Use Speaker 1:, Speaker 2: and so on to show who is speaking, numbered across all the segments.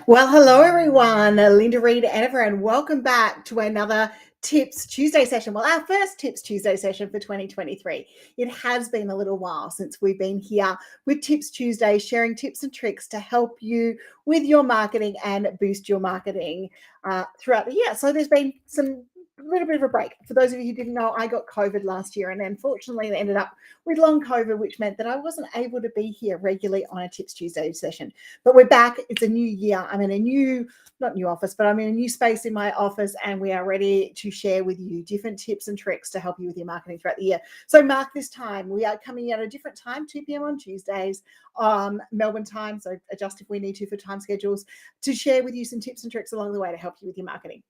Speaker 1: Well, hello everyone. Linda Reed-Enever, and welcome back to another Tips Tuesday session. Well, our first Tips Tuesday session for 2023. It has been a little while since we've been here with Tips Tuesday, sharing tips and tricks to help you with your marketing and boost your marketing throughout the year. So there's been some little bit of a break. For those of you who didn't know, I got COVID last year, and unfortunately it ended up with long COVID, which meant that I wasn't able to be here regularly on a Tips Tuesday session. But we're back. It's a new year. I'm in a new, not new office, but I'm in a new space in my office, and we are ready to share with you different tips and tricks to help you with your marketing throughout the year. So mark this time. We are coming at a different time, 2 p.m. on Tuesdays, Melbourne time. So adjust if we need to for time schedules, to share with you some tips and tricks along the way to help you with your marketing.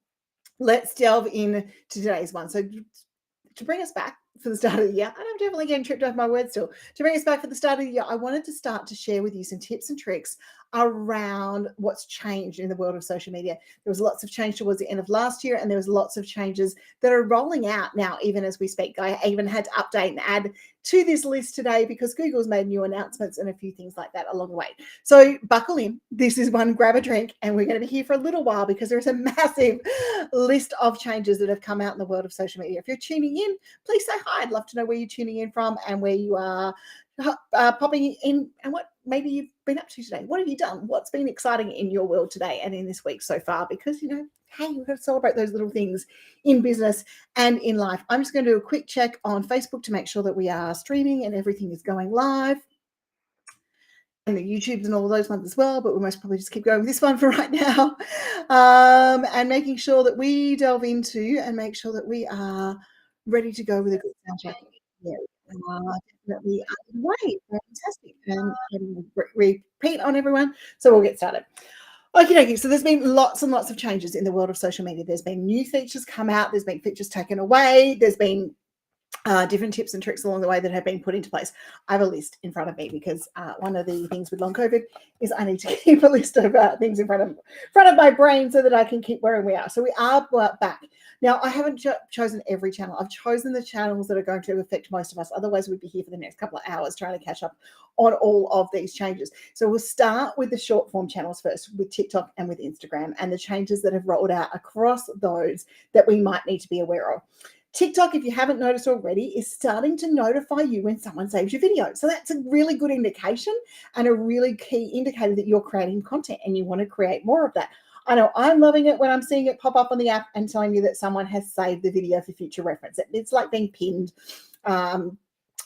Speaker 1: Let's delve into today's one. So to bring us back for the start of the year, and I'm definitely getting tripped over my words still, to bring us back for the start of the year, I wanted to start to share with you some tips and tricks around what's changed in the world of social media. There was lots of change towards the end of last year, and there was lots of changes that are rolling out now, even as we speak. I even had to update and add to this list today because Google's made new announcements and a few things like that along the way. So buckle in. This is one, grab a drink, and we're going to be here for a little while because there's a massive list of changes that have come out in the world of social media. If you're tuning in, please say hi. I'd love to know where you're tuning in from and where you are popping in, and what maybe you've been up to today. What have you done? What's been exciting in your world today and in this week so far? Because, hey, we've got to celebrate those little things in business and in life. I'm just going to do a quick check on Facebook to make sure that we are streaming and everything is going live. And the YouTubes and all those ones as well, but we most probably just keep going with this one for right now. And making sure that we delve into and make sure that we are ready to go with a good sound check. Yeah, definitely underway. Fantastic. And repeat on everyone. So we'll get started. Okay, so there's been lots and lots of changes in the world of social media. There's been new features come out. There's been features taken away. There's been different tips and tricks along the way that have been put into place. I have a list in front of me because one of the things with long COVID is I need to keep a list of things in front of my brain so that I can keep where we are. So we are back. Now, I haven't chosen every channel. I've chosen the channels that are going to affect most of us. Otherwise, we'd be here for the next couple of hours trying to catch up on all of these changes. So we'll start with the short form channels first, with TikTok and with Instagram, and the changes that have rolled out across those that we might need to be aware of. TikTok, if you haven't noticed already, is starting to notify you when someone saves your video. So that's a really good indication and a really key indicator that you're creating content and you want to create more of that. I know I'm loving it when I'm seeing it pop up on the app and telling you that someone has saved the video for future reference. It's like being pinned or,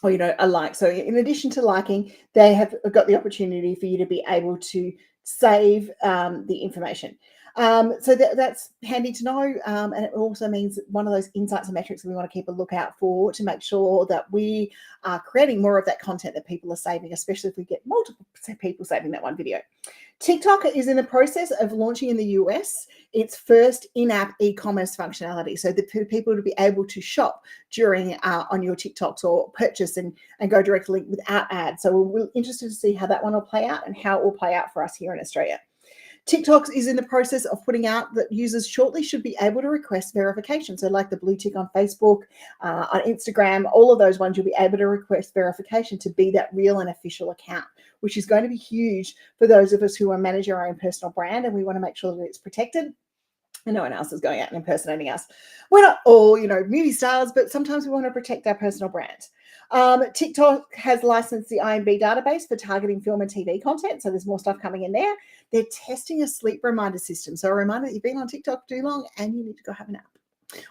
Speaker 1: a like. So in addition to liking, they have got the opportunity for you to be able to save the information. So that's handy to know. And it also means one of those insights and metrics that we want to keep a lookout for to make sure that we are creating more of that content that people are saving, especially if we get multiple people saving that one video. TikTok is in the process of launching in the US its first in-app e-commerce functionality, so that for people to be able to shop during on your TikToks or purchase and go directly without ads. So we're interested to see how that one will play out and how it will play out for us here in Australia. TikTok is in the process of putting out that users shortly should be able to request verification. So like the blue tick on Facebook, on Instagram, all of those ones, you'll be able to request verification to be that real and official account, which is going to be huge for those of us who are managing our own personal brand, and we want to make sure that it's protected and no one else is going out and impersonating us. We're not all, movie stars, but sometimes we want to protect our personal brand. TikTok has licensed the IMB database for targeting film and TV content, so there's more stuff coming in there. They're testing a sleep reminder system, so a reminder that you've been on TikTok too long and you need to go have a nap,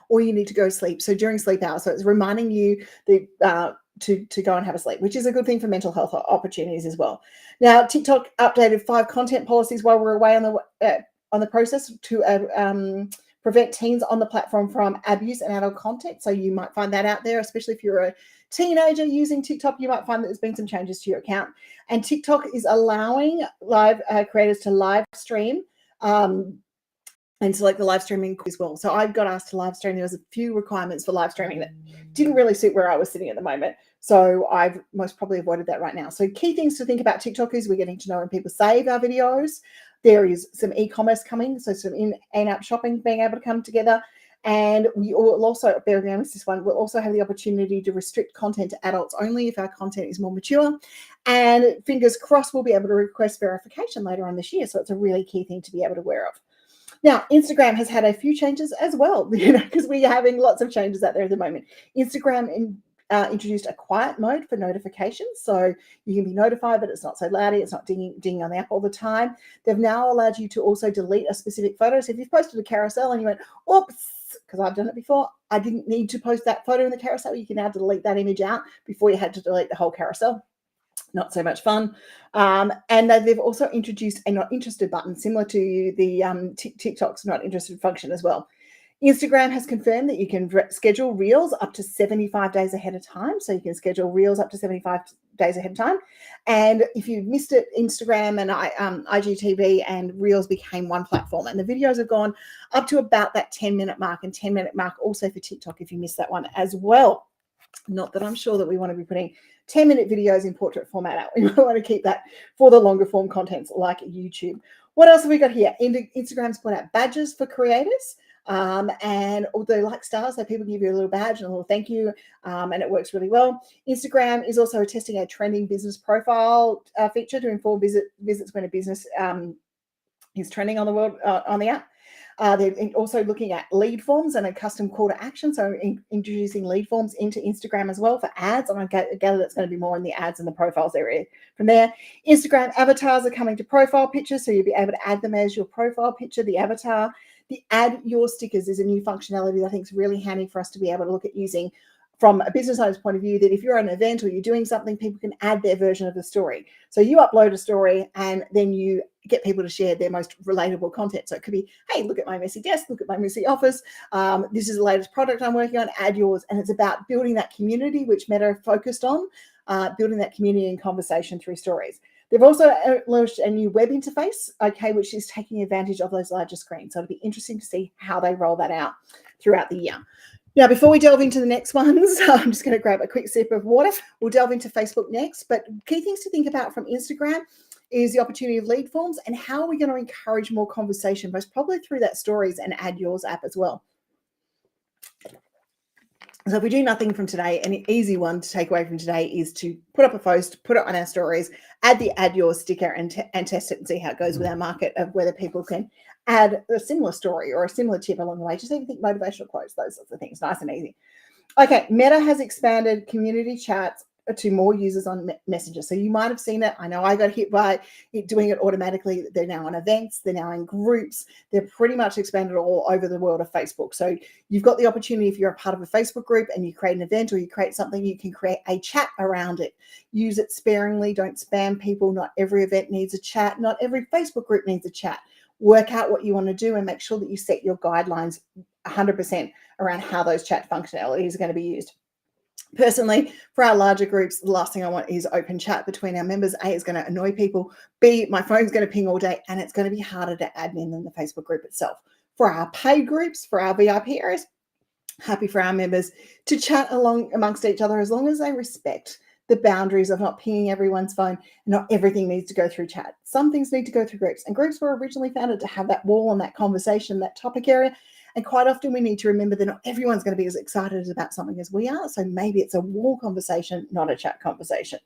Speaker 1: or you need to go sleep. So during sleep hours, so it's reminding you that to go and have a sleep, which is a good thing for mental health opportunities as well. Now, TikTok updated 5 content policies while we're away on the process to prevent teens on the platform from abuse and adult content. So you might find that out there, especially if you're a teenager using TikTok, you might find that there's been some changes to your account. And TikTok is allowing live creators to live stream and select the live streaming as well. So I got asked to live stream. There was a few requirements for live streaming that didn't really suit where I was sitting at the moment. So I've most probably avoided that right now. So key things to think about TikTok is we're getting to know when people save our videos. There is some e-commerce coming, so some in-app shopping being able to come together. And we will also, bear with me, I missed this one, we'll also have the opportunity to restrict content to adults only if our content is more mature. And fingers crossed, we'll be able to request verification later on this year. So it's a really key thing to be able to aware of. Now, Instagram has had a few changes as well, because we're having lots of changes out there at the moment. Instagram introduced a quiet mode for notifications. So you can be notified, but it's not so loudy. It's not dinging on the app all the time. They've now allowed you to also delete a specific photo. So if you've posted a carousel and you went, oops, because I've done it before, I didn't need to post that photo in the carousel, you can now delete that image out before you had to delete the whole carousel. Not so much fun. And they've also introduced a not interested button, similar to the TikTok's not interested function as well. Instagram has confirmed that you can schedule reels up to 75 days ahead of time. So you can schedule reels up to 75 days ahead of time. And if you missed it, Instagram and IGTV and reels became one platform. And the videos have gone up to about that 10-minute mark, and 10-minute mark also for TikTok if you missed that one as well. Not that I'm sure that we want to be putting 10-minute videos in portrait format out. We might want to keep that for the longer form contents like YouTube. What else have we got here? Instagram's put out badges for creators. And although like stars, so people give you a little badge and a little thank you, and it works really well. Instagram is also testing a trending business profile feature to inform visits when a business is trending on the app. They're also looking at lead forms and a custom call to action. So introducing lead forms into Instagram as well for ads. And I gather that's going to be more in the ads and the profiles area. From there, Instagram avatars are coming to profile pictures. So you'll be able to add them as your profile picture, the avatar. The add your stickers is a new functionality that I think is really handy for us to be able to look at using from a business owner's point of view, that if you're at an event or you're doing something, people can add their version of the story. So you upload a story and then you get people to share their most relatable content. So it could be, hey, look at my messy desk, look at my messy office. This is the latest product I'm working on, add yours. And it's about building that community, which Meta focused on, building that community and conversation through stories. They've also launched a new web interface, which is taking advantage of those larger screens. So it'll be interesting to see how they roll that out throughout the year. Now, before we delve into the next ones, I'm just going to grab a quick sip of water. We'll delve into Facebook next. But key things to think about from Instagram is the opportunity of lead forms and how are we going to encourage more conversation, most probably through that stories and add yours app as well. So if we do nothing from today, an easy one to take away from today is to put up a post, put it on our stories, add the add yours sticker and test it and see how it goes with our market of whether people can add a similar story or a similar tip along the way. Just even think motivational quotes, those sorts of things, nice and easy. Okay, Meta has expanded community chats to more users on Messenger. So you might have seen it. I know I got hit by it doing it automatically. They're now on events. They're now in groups. They're pretty much expanded all over the world of Facebook. So you've got the opportunity, if you're a part of a Facebook group and you create an event or you create something, you can create a chat around it. Use it sparingly. Don't spam people. Not every event needs a chat. Not every Facebook group needs a chat. Work out what you want to do and make sure that you set your guidelines 100% around how those chat functionalities are going to be used. Personally, for our larger groups, the last thing I want is open chat between our members. A, is going to annoy people. B, my phone's going to ping all day, and it's going to be harder to admin than the Facebook group itself. For our paid groups, for our VIP areas, happy for our members to chat along amongst each other as long as they respect the boundaries of not pinging everyone's phone. Not everything needs to go through chat. Some things need to go through groups, and groups were originally founded to have that wall and that conversation, that topic area. And quite often we need to remember that not everyone's going to be as excited about something as we are. So maybe it's a wall conversation, not a chat conversation.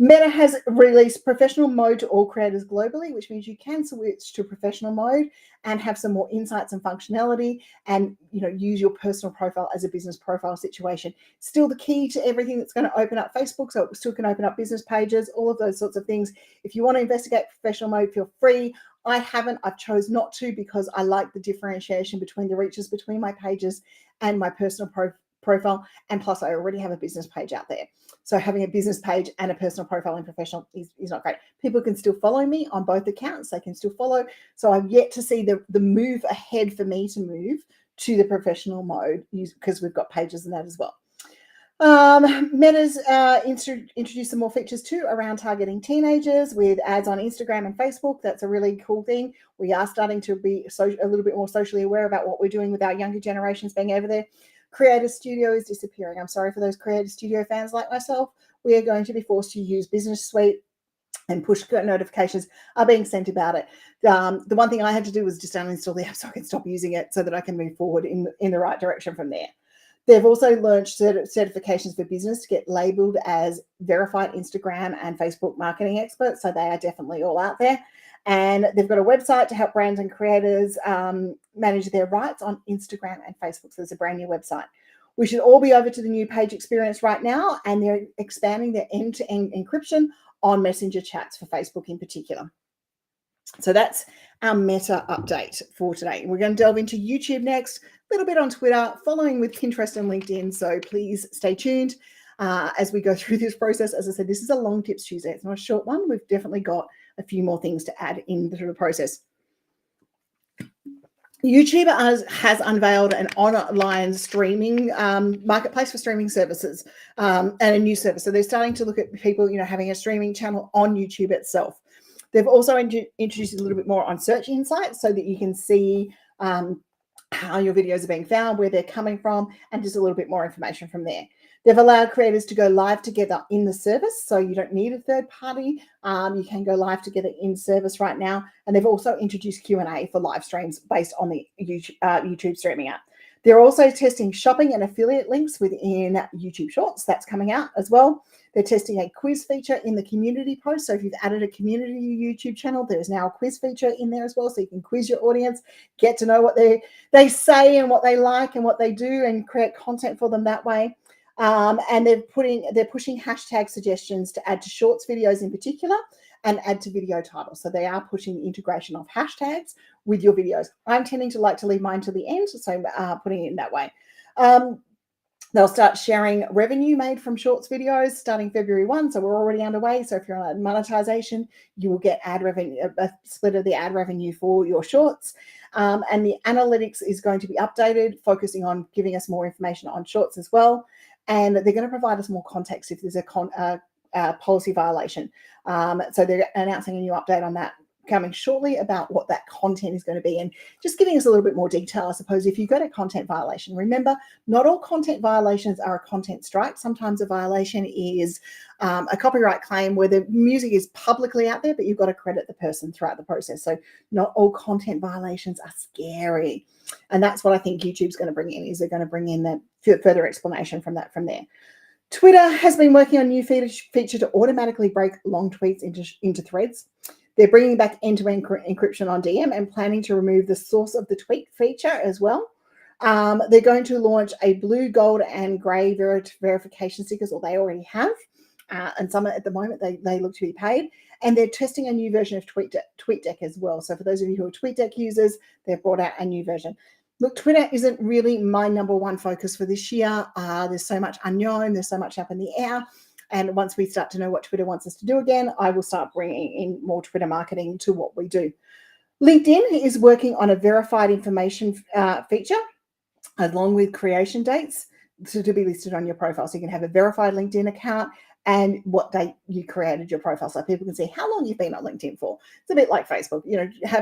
Speaker 1: Meta has released professional mode to all creators globally, which means you can switch to professional mode and have some more insights and functionality and, use your personal profile as a business profile situation. Still the key to everything that's going to open up Facebook, so it still can open up business pages, all of those sorts of things. If you want to investigate professional mode, feel free. I haven't. I've chose not to because I like the differentiation between the reaches between my pages and my personal profile. And plus, I already have a business page out there. So having a business page and a personal profile in professional is not great. People can still follow me on both accounts. They can still follow. So I've yet to see the move ahead for me to move to the professional mode because we've got pages in that as well. Meta's introduced some more features too around targeting teenagers with ads on Instagram and Facebook. That's a really cool thing. We are starting to be a little bit more socially aware about what we're doing with our younger generations being over there. Creator Studio is disappearing. I'm sorry for those Creator Studio fans like myself. We are going to be forced to use Business Suite and push notifications are being sent about it. The one thing I had to do was just uninstall the app so I can stop using it so that I can move forward in the right direction from there. They've also launched certifications for business to get labeled as verified Instagram and Facebook marketing experts. So they are definitely all out there. And they've got a website to help brands and creators manage their rights on Instagram and Facebook. So it's a brand new website. We should all be over to the new page experience right now, and they're expanding their end-to-end encryption on Messenger chats for Facebook in particular. So that's our meta update for today. We're going to delve into YouTube next, a little bit on Twitter, following with Pinterest and LinkedIn. So please stay tuned as we go through this process. As I said, this is a long Tips Tuesday. It's not a short one. We've definitely got a few more things to add into the process. YouTube has unveiled an online streaming marketplace for streaming services and a new service. So they're starting to look at people, having a streaming channel on YouTube itself. They've also introduced a little bit more on search insights so that you can see how your videos are being found, where they're coming from, and just a little bit more information from there. They've allowed creators to go live together in the service, so you don't need a third party. You can go live together in service right now. And they've also introduced Q&A for live streams based on the YouTube streaming app. They're also testing shopping and affiliate links within YouTube Shorts. That's coming out as well. They're testing a quiz feature in the community post. So if you've added a community to your YouTube channel, there's now a quiz feature in there as well. So you can quiz your audience, get to know what they say and what they like and what they do, and create content for them that way. And they're pushing hashtag suggestions to add to Shorts videos in particular, and add to video titles. So they are pushing the integration of hashtags with your videos. I'm tending to like to leave mine to the end, so putting it in that way. They'll start sharing revenue made from Shorts videos starting February 1. So we're already underway. So if you're on monetization, you will get ad revenue, a split of the ad revenue for your Shorts. And the analytics is going to be updated, focusing on giving us more information on Shorts as well. And they're going to provide us more context if there's a policy violation. So they're announcing a new update on that coming shortly about what that content is going to be, and just giving us a little bit more detail. I suppose if you got a content violation, remember, not all content violations are a content strike. Sometimes a violation is a copyright claim where the music is publicly out there, but you've got to credit the person throughout the process. So not all content violations are scary. And that's what I think YouTube's going to bring in, is they're going to bring in that further explanation from there. Twitter has been working on a new feature to automatically break long tweets into threads. They're bringing back end-to-end encryption on DM and planning to remove the source of the tweet feature as well. They're going to launch a blue, gold, and grey verification stickers, or they already have. And some at the moment, they look to be paid. And they're testing a new version of TweetDeck as well. So for those of you who are TweetDeck users, they've brought out a new version. Look, Twitter isn't really my number one focus for this year. There's so much unknown. There's so much up in the air. And once we start to know what Twitter wants us to do again, I will start bringing in more Twitter marketing to what we do. LinkedIn is working on a verified information feature, along with creation dates to be listed on your profile. So you can have a verified LinkedIn account and what date you created your profile, so people can see how long you've been on LinkedIn for. It's a bit like Facebook,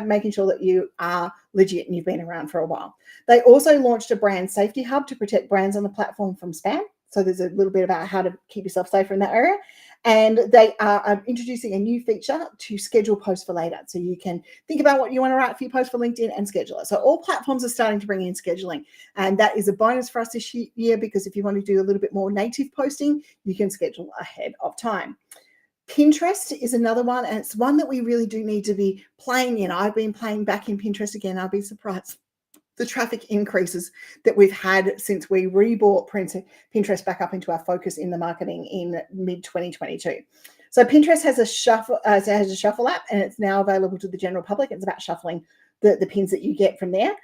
Speaker 1: making sure that you are legit and you've been around for a while. They also launched a brand safety hub to protect brands on the platform from spam. So there's a little bit about how to keep yourself safer in that area. And they are introducing a new feature to schedule posts for later. So you can think about what you want to write for your post for LinkedIn and schedule it. So all platforms are starting to bring in scheduling. And that is a bonus for us this year, because if you want to do a little bit more native posting, you can schedule ahead of time. Pinterest is another one, and it's one that we really do need to be playing in. I've been playing back in Pinterest again. I'll be surprised the traffic increases that we've had since we rebought Pinterest back up into our focus in the marketing in mid-2022. So Pinterest has a shuffle app, and it's now available to the general public. It's about shuffling the pins that you get from there.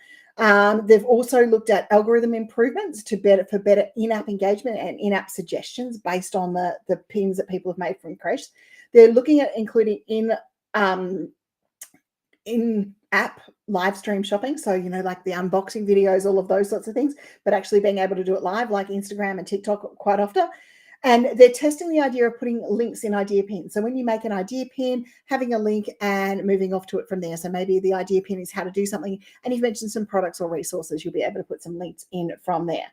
Speaker 1: They've also looked at algorithm improvements for better in-app engagement and in-app suggestions based on the pins that people have made from creators. They're looking at including in-app live stream shopping. So, like the unboxing videos, all of those sorts of things, but actually being able to do it live, like Instagram and TikTok quite often. And they're testing the idea of putting links in idea pins. So when you make an idea pin, having a link and moving off to it from there. So maybe the idea pin is how to do something, and you've mentioned some products or resources, you'll be able to put some links in from there.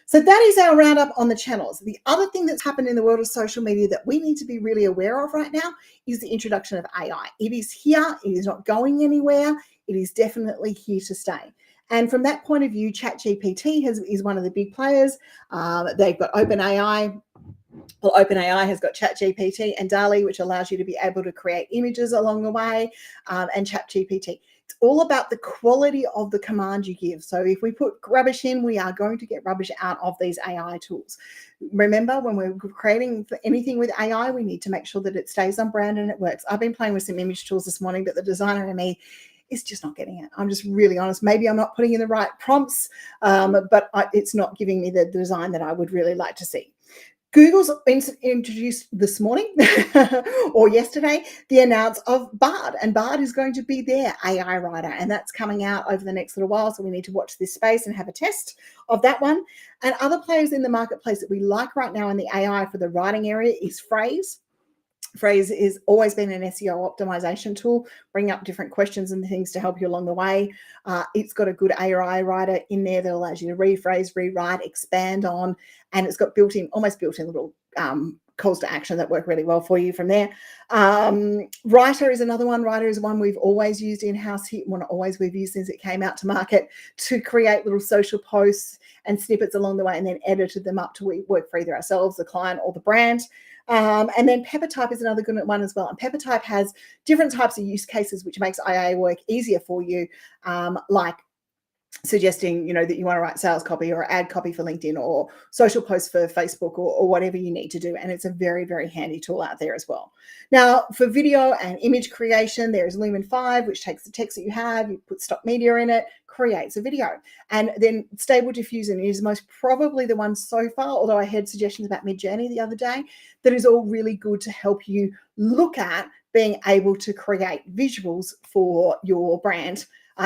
Speaker 1: So that is our roundup on the channels. The other thing that's happened in the world of social media that we need to be really aware of right now is the introduction of AI. It is here. It is not going anywhere. It is definitely here to stay. And from that point of view, ChatGPT is one of the big players. They've got OpenAI. Well, OpenAI has got ChatGPT and DALL-E, which allows you to be able to create images along the way, and ChatGPT. It's all about the quality of the command you give. So if we put rubbish in, we are going to get rubbish out of these AI tools. Remember, when we're creating anything with AI, we need to make sure that it stays on brand and it works. I've been playing with some image tools this morning, but the designer in me is just not getting it. I'm just really honest. Maybe I'm not putting in the right prompts, but it's not giving me the design that I would really like to see. Google's introduced this morning or yesterday the announce of Bard, and Bard is going to be their AI writer, and that's coming out over the next little while. So we need to watch this space and have a test of that one. And other players in the marketplace that we like right now in the AI for the writing area is Phrase. Phrase has always been an SEO optimization tool, bring up different questions and things to help you along the way. It's got a good AI writer in there that allows you to rephrase, rewrite, expand on, and it's got almost built-in little calls to action that work really well for you from there. Writer is another one. Writer is one we've always used in-house here. Well, not always, we've used since it came out to market to create little social posts and snippets along the way, and then edited them up to work for either ourselves, the client, or the brand. And then Peppertype is another good one as well. And Peppertype has different types of use cases, which makes IA work easier for you, like suggesting, that you want to write sales copy or ad copy for LinkedIn or social posts for Facebook or whatever you need to do. And it's a very, very handy tool out there as well. Now, for video and image creation, there is Lumen 5, which takes the text that you have, you put stock media in it, creates a video. And then Stable Diffusion is most probably the one so far, although I had suggestions about Midjourney the other day, that is all really good to help you look at being able to create visuals for your brand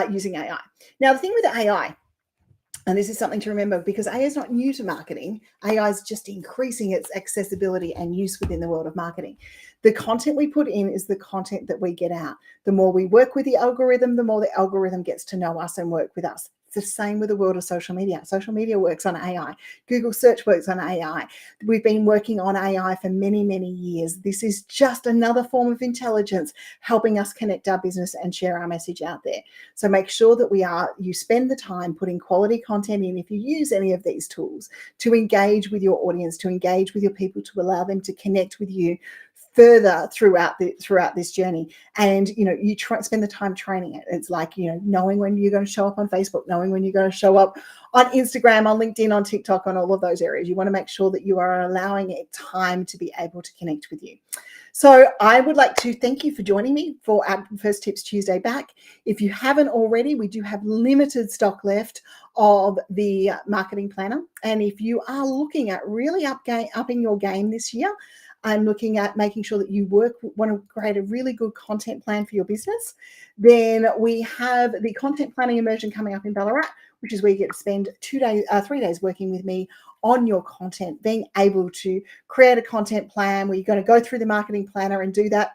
Speaker 1: using AI. Now, the thing with AI, and this is something to remember because AI is not new to marketing. AI is just increasing its accessibility and use within the world of marketing. The content we put in is the content that we get out. The more we work with the algorithm, the more the algorithm gets to know us and work with us. It's the same with the world of social media. Social media works on AI. Google search works on AI. We've been working on AI for many, many years. This is just another form of intelligence helping us connect our business and share our message out there. So make sure that you spend the time putting quality content in, if you use any of these tools, to engage with your audience, to engage with your people, to allow them to connect with you further throughout this journey. And you spend the time training it. It's like knowing when you're going to show up on Facebook, knowing when you're going to show up on Instagram, on LinkedIn, on TikTok, on all of those areas. You want to make sure that you are allowing it time to be able to connect with you. So I would like to thank you for joining me for our First Tips Tuesday back. If you haven't already, we do have limited stock left of the marketing planner. And if you are looking at really upping your game this year, I'm looking at making sure that you want to create a really good content plan for your business, then we have the content planning immersion coming up in Ballarat, which is where you get to spend 3 days working with me on your content, being able to create a content plan where you're going to go through the marketing planner and do that,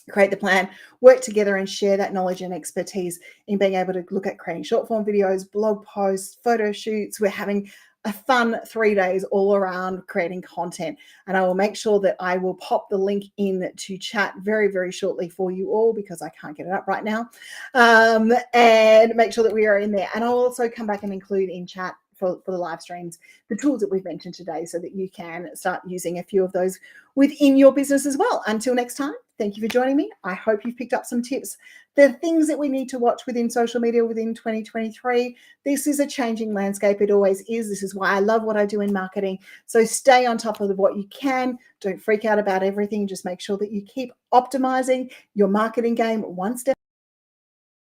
Speaker 1: create the plan, work together and share that knowledge and expertise in being able to look at creating short form videos, blog posts, photo shoots. We're having a fun 3 days all around creating content. And I will make sure that I will pop the link in to chat very, very shortly for you all because I can't get it up right now. And make sure that we are in there. And I'll also come back and include in chat for the live streams, the tools that we've mentioned today so that you can start using a few of those within your business as well. Until next time, thank you for joining me. I hope you've picked up some tips. The things that we need to watch within social media within 2023. This is a changing landscape. It always is. This is why I love what I do in marketing. So stay on top of what you can. Don't freak out about everything. Just make sure that you keep optimizing your marketing game one step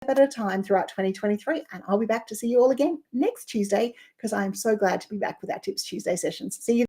Speaker 1: at a time throughout 2023. And I'll be back to see you all again next Tuesday because I'm so glad to be back with our Tips Tuesday sessions. See you.